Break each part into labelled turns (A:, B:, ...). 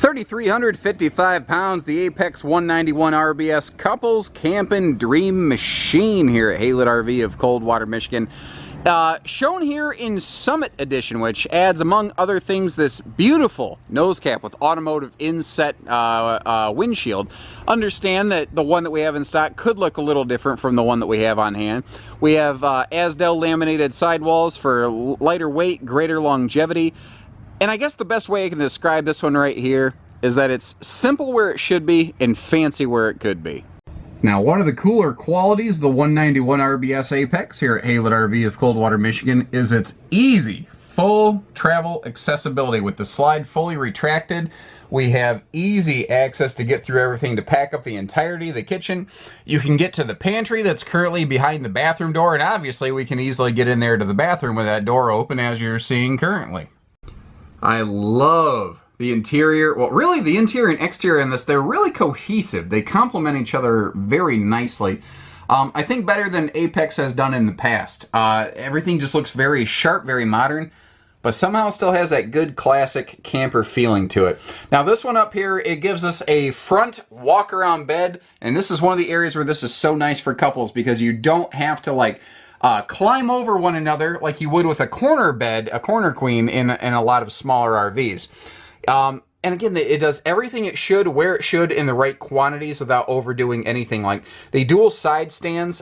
A: 3,355 pounds, the Apex 191 RBS couples camping dream machine here at Haylett RV of Coldwater, Michigan. Shown here in Summit Edition, which adds, among other things, this beautiful nose cap with automotive inset windshield. Understand that the one that we have in stock could look a little different from the one that we have on hand. We have AZDEL laminated sidewalls for lighter weight, greater longevity. And I guess the best way I can describe this one right here is that it's simple where it should be and fancy where it could be. Now, one of the cooler qualities of the 191 RBS Apex here at Haylett RV of Coldwater, Michigan is its easy, full travel accessibility. With the slide fully retracted, we have easy access to get through everything, to pack up the entirety of the kitchen. You can get to the pantry that's currently behind the bathroom door, and obviously we can easily get in there to the bathroom with that door open, as you're seeing currently. I love the interior. Well, really the interior and exterior in this, they're really cohesive. They complement each other very nicely. I think better than Apex has done in the past. Everything just looks very sharp, very modern, but somehow still has that good classic camper feeling to it. Now this one up here, it gives us a front walk-around bed, and this is one of the areas where this is so nice for couples because you don't have to like climb over one another like you would with a corner bed, a corner queen in a lot of smaller RVs. And again, it does everything it should, where it should, in the right quantities without overdoing anything. Like the dual side stands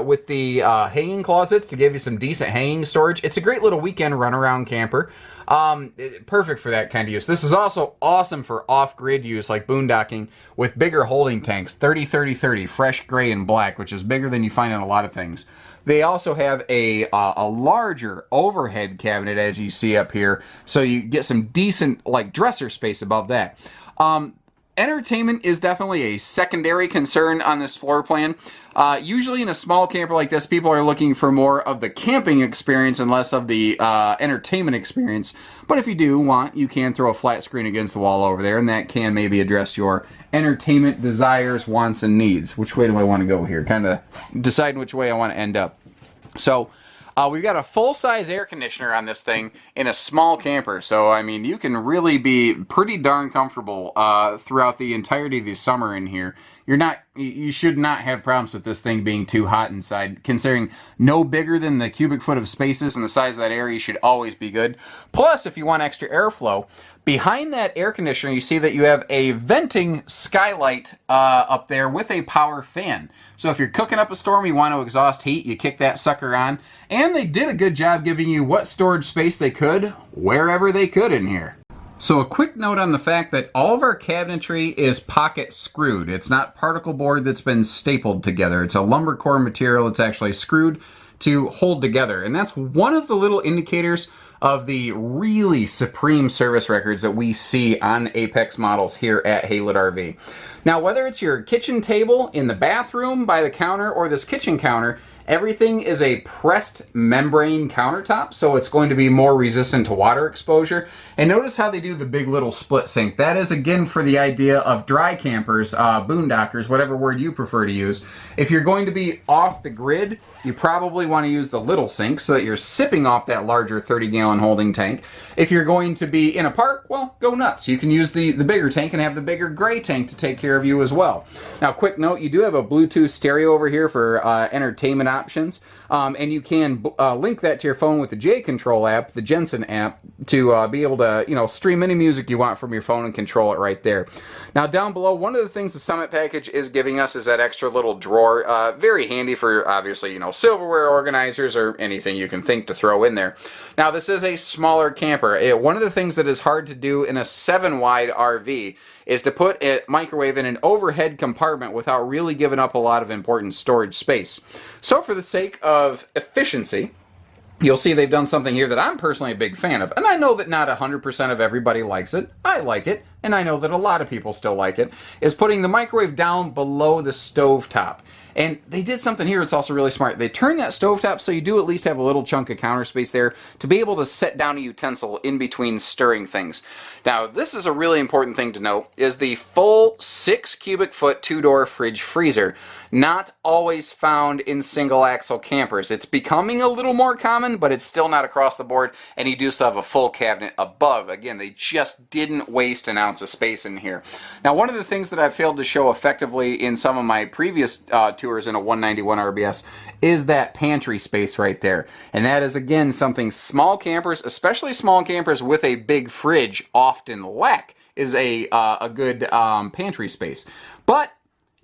A: with the hanging closets to give you some decent hanging storage. It's a great little weekend runaround camper. Perfect for that kind of use. This is also awesome for off-grid use, like boondocking, with bigger holding tanks, 30-30-30, fresh gray and black, which is bigger than you find in a lot of things. They also have a larger overhead cabinet, as you see up here, so you get some decent like dresser space above that. Entertainment is definitely a secondary concern on this floor plan. Usually in a small camper like this, people are looking for more of the camping experience and less of the entertainment experience. But if you do want, you can throw a flat screen against the wall over there, and that can maybe address your entertainment desires, wants, and needs. Which way do I want to go here? Kind of deciding which way I want to end up. So we've got a full-size air conditioner on this thing in a small camper. So, I mean, you can really be pretty darn comfortable throughout the entirety of the summer in here. You should not have problems with this thing being too hot inside. Considering no bigger than the cubic foot of spaces and the size of that area, you should always be good. Plus, if you want extra airflow, behind that air conditioner, you see that you have a venting skylight up there with a power fan. So if you're cooking up a storm, you want to exhaust heat, you kick that sucker on. And they did a good job giving you what storage space they could, wherever they could in here. So a quick note on the fact that all of our cabinetry is pocket screwed. It's not particle board that's been stapled together. It's a lumber core material that's actually screwed to hold together. And that's one of the little indicators of the really supreme service records that we see on Apex models here at Haylett RV. Now, whether it's your kitchen table in the bathroom by the counter or this kitchen counter, everything is a pressed membrane countertop, so it's going to be more resistant to water exposure. And notice how they do the big little split sink. That is, again, for the idea of dry campers, boondockers, whatever word you prefer to use. If you're going to be off the grid, you probably want to use the little sink so that you're sipping off that larger 30-gallon holding tank. If you're going to be in a park, well, go nuts. You can use the bigger tank and have the bigger gray tank to take care of you as well. Now, quick note, you do have a Bluetooth stereo over here for entertainment options. And you can link that to your phone with the J-Control app, the Jensen app, to be able to, stream any music you want from your phone and control it right there. Now, down below, one of the things the Summit package is giving us is that extra little drawer. Very handy for, obviously, silverware organizers or anything you can think to throw in there. Now, this is a smaller camper. One of the things that is hard to do in a 7-wide RV is to put a microwave in an overhead compartment without really giving up a lot of important storage space. So for the sake of efficiency, you'll see they've done something here that I'm personally a big fan of. And I know that not 100% of everybody likes it. I like it, and I know that a lot of people still like it, is putting the microwave down below the stove top. And they did something here that's also really smart. They turned that stovetop so you do at least have a little chunk of counter space there to be able to set down a utensil in between stirring things. Now, this is a really important thing to note, is the full 6 cubic foot 2-door fridge freezer. Not always found in single axle campers. It's becoming a little more common, but it's still not across the board, and you do still have a full cabinet above. Again, they just didn't waste an ounce of space in here. Now, one of the things that I've failed to show effectively in some of my previous tours in a 191 RBS is that pantry space right there. And that is, again, something small campers, especially small campers with a big fridge, often lack, is a good pantry space. But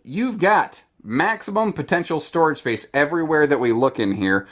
A: you've got maximum potential storage space everywhere that we look in here.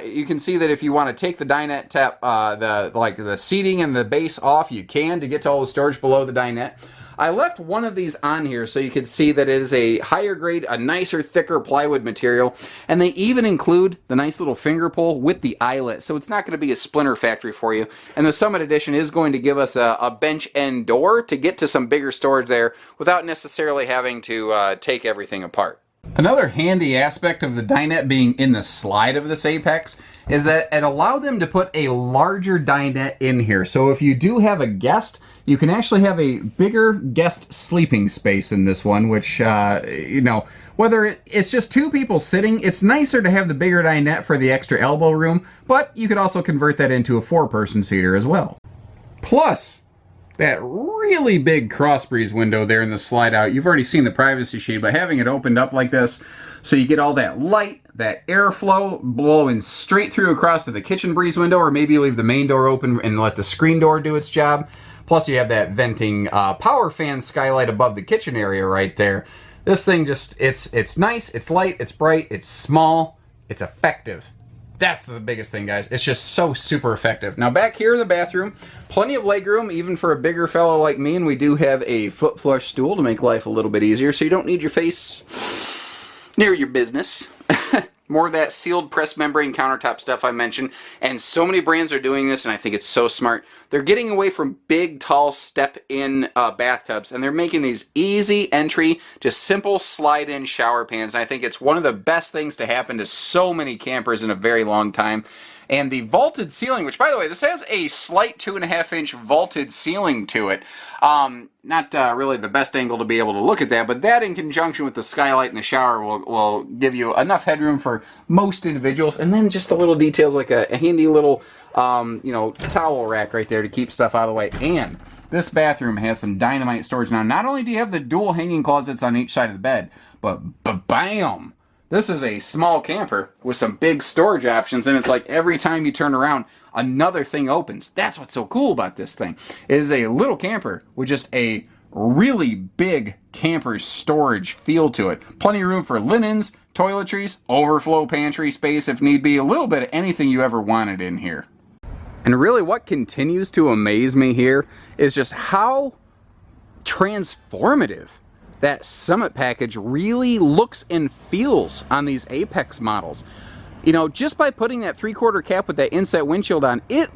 A: You can see that if you want to take the dinette tap, the seating and the base off, you can to get to all the storage below the dinette. I left one of these on here so you could see that it is a higher grade, a nicer, thicker plywood material, and they even include the nice little finger pull with the eyelet, so it's not going to be a splinter factory for you. And the Summit Edition is going to give us a bench end door to get to some bigger storage there without necessarily having to take everything apart. Another handy aspect of the dinette being in the slide of this Apex is that it allowed them to put a larger dinette in here. So if you do have a guest, you can actually have a bigger guest sleeping space in this one, which, you know, whether it's just 2 people sitting, it's nicer to have the bigger dinette for the extra elbow room, but you could also convert that into a 4-person seater as well. Plus, that really big cross breeze window there in the slide out, you've already seen the privacy shade, but having it opened up like this, so you get all that light, that airflow blowing straight through across to the kitchen breeze window, or maybe you leave the main door open and let the screen door do its job. Plus you have that venting power fan skylight above the kitchen area right there. This thing just, it's nice, it's light, it's bright, it's small, it's effective. That's the biggest thing, guys. It's just so super effective. Now back here in the bathroom, plenty of legroom, even for a bigger fellow like me, and we do have a foot flush stool to make life a little bit easier, so you don't need your face near your business. More of that sealed press membrane countertop stuff I mentioned, and so many brands are doing this, and I think it's so smart. They're getting away from big, tall, step-in bathtubs, and they're making these easy entry, just simple slide-in shower pans. And I think it's one of the best things to happen to so many campers in a very long time. And the vaulted ceiling, which, by the way, this has a slight 2.5-inch vaulted ceiling to it. Not really the best angle to be able to look at that, but that in conjunction with the skylight in the shower will give you enough headroom for most individuals. And then just the little details like a handy little, you know, towel rack right there to keep stuff out of the way. And this bathroom has some dynamite storage. Now, not only do you have the dual hanging closets on each side of the bed, but bam! This is a small camper with some big storage options, and it's like every time you turn around, another thing opens. That's what's so cool about this thing. It is a little camper with just a really big camper storage feel to it. Plenty of room for linens, toiletries, overflow pantry space if need be, a little bit of anything you ever wanted in here. And really what continues to amaze me here is just how transformative that Summit package really looks and feels on these Apex models. You know, just by putting that 3/4 cap with that inset windshield on, it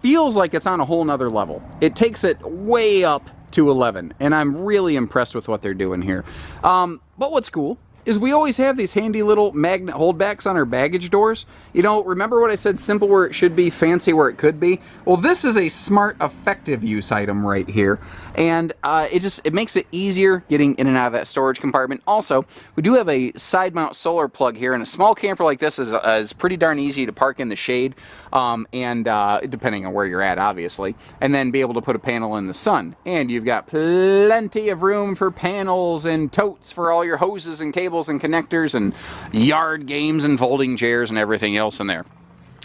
A: feels like it's on a whole nother level. It takes it way up to 11, and I'm really impressed with what they're doing here. But what's cool is we always have these handy little magnet holdbacks on our baggage doors. You know, remember what I said, simple where it should be, fancy where it could be? Well, this is a smart, effective use item right here. And it makes it easier getting in and out of that storage compartment. Also, we do have a side mount solar plug here, and a small camper like this is pretty darn easy to park in the shade, depending on where you're at, obviously, and then be able to put a panel in the sun. And you've got plenty of room for panels and totes for all your hoses and cables and connectors and yard games and folding chairs and everything else in there.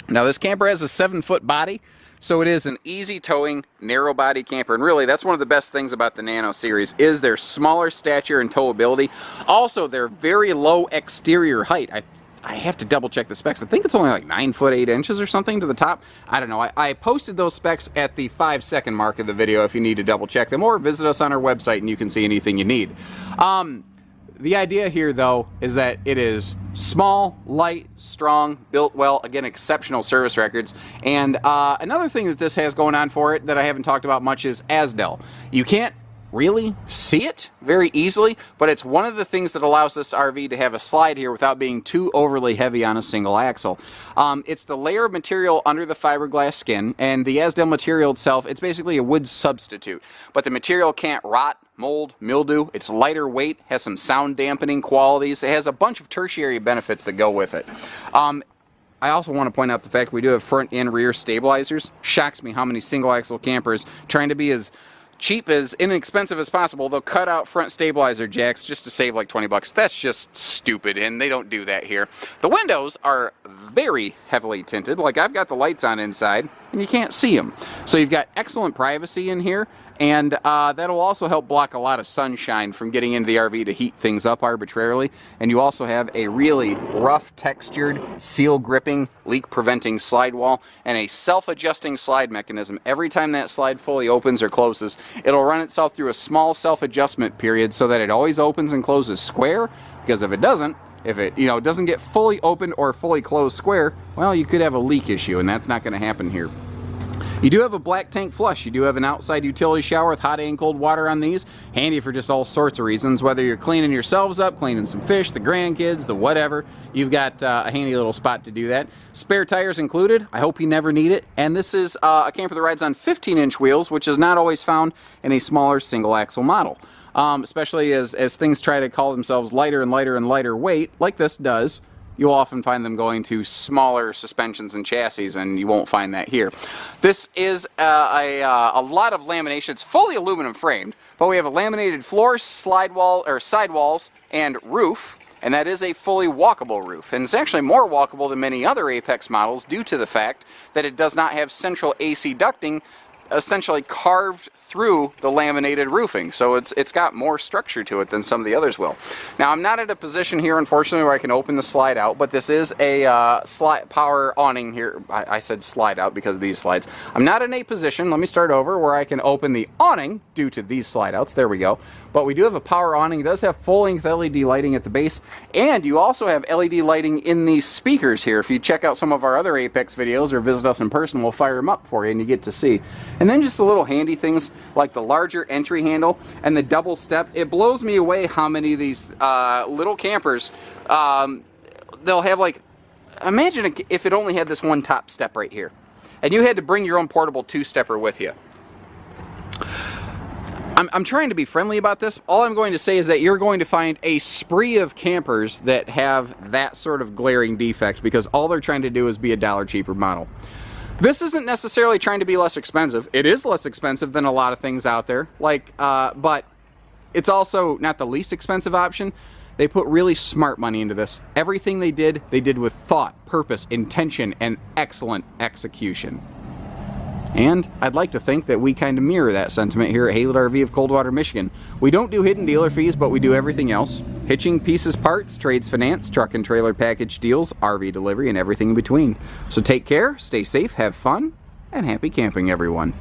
A: Now, this camper has a 7-foot body, so it is an easy towing, narrow body camper. And really, that's one of the best things about the Nano series is their smaller stature and towability. Also, their very low exterior height. I have to double check the specs. I think it's only like 9 foot 8 inches or something to the top. I don't know. I posted those specs at the 5-second mark of the video if you need to double check them, or visit us on our website and you can see anything you need. The idea here, though, is that it is small, light, strong, built well, again, exceptional service records. And another thing that this has going on for it that I haven't talked about much is AZDEL. You can't really see it very easily, but it's one of the things that allows this RV to have a slide here without being too overly heavy on a single axle. It's the layer of material under the fiberglass skin, and the AZDEL material itself, it's basically a wood substitute, but the material can't rot, mold, mildew. It's lighter weight, has some sound dampening qualities. It has a bunch of tertiary benefits that go with it. I also want to point out the fact we do have front and rear stabilizers. Shocks me how many single axle campers, trying to be as cheap, as inexpensive as possible, they'll cut out front stabilizer jacks just to save like 20 bucks. That's just stupid, and they don't do that here. The windows are very heavily tinted. Like, I've got the lights on inside, and you can't see them. So you've got excellent privacy in here, and that'll also help block a lot of sunshine from getting into the RV to heat things up arbitrarily. And you also have a really rough textured, seal gripping, leak preventing slide wall, and a self-adjusting slide mechanism. Every time that slide fully opens or closes, it'll run itself through a small self-adjustment period so that it always opens and closes square, because if it doesn't, if it, doesn't get fully open or fully closed square, well, you could have a leak issue, and that's not going to happen here. You do have a black tank flush. You do have an outside utility shower with hot and cold water on these. Handy for just all sorts of reasons, whether you're cleaning yourselves up, cleaning some fish, the grandkids, the whatever. You've got a handy little spot to do that. Spare tires included. I hope you never need it. And this is a camper that rides on 15-inch wheels, which is not always found in a smaller single-axle model. Especially as things try to call themselves lighter and lighter and lighter weight, like this does. You'll often find them going to smaller suspensions and chassis, and you won't find that here. This is a lot of lamination. It's fully aluminum framed, but we have a laminated floor, slide wall, or sidewalls, and roof, and that is a fully walkable roof. And it's actually more walkable than many other Apex models due to the fact that it does not have central AC ducting essentially carved through the laminated roofing, so it's got more structure to it than some of the others will. Now, I'm not at a position here, unfortunately, where I can open the slide out, but this is a slide power awning here. I said slide out because of these slides. I'm not in a position, let me start over, where I can open the awning due to these slide outs. There we go. But we do have a power awning. It does have full-length LED lighting at the base, and you also have LED lighting in these speakers here. If you check out some of our other Apex videos or visit us in person, we'll fire them up for you and you get to see. And then just the little handy things like the larger entry handle and the double step. It blows me away how many of these little campers, they'll have, like, imagine if it only had this one top step right here and you had to bring your own portable two-stepper with you. I'm trying to be friendly about this. All I'm going to say is that you're going to find a spree of campers that have that sort of glaring defect because all they're trying to do is be a dollar cheaper model. This isn't necessarily trying to be less expensive. It is less expensive than a lot of things out there, but it's also not the least expensive option. They put really smart money into this. Everything they did with thought, purpose, intention, and excellent execution. And I'd like to think that we kind of mirror that sentiment here at Haylett RV of Coldwater, Michigan. We don't do hidden dealer fees, but we do everything else. Hitching, pieces, parts, trades, finance, truck and trailer package deals, RV delivery, and everything in between. So take care, stay safe, have fun, and happy camping, everyone.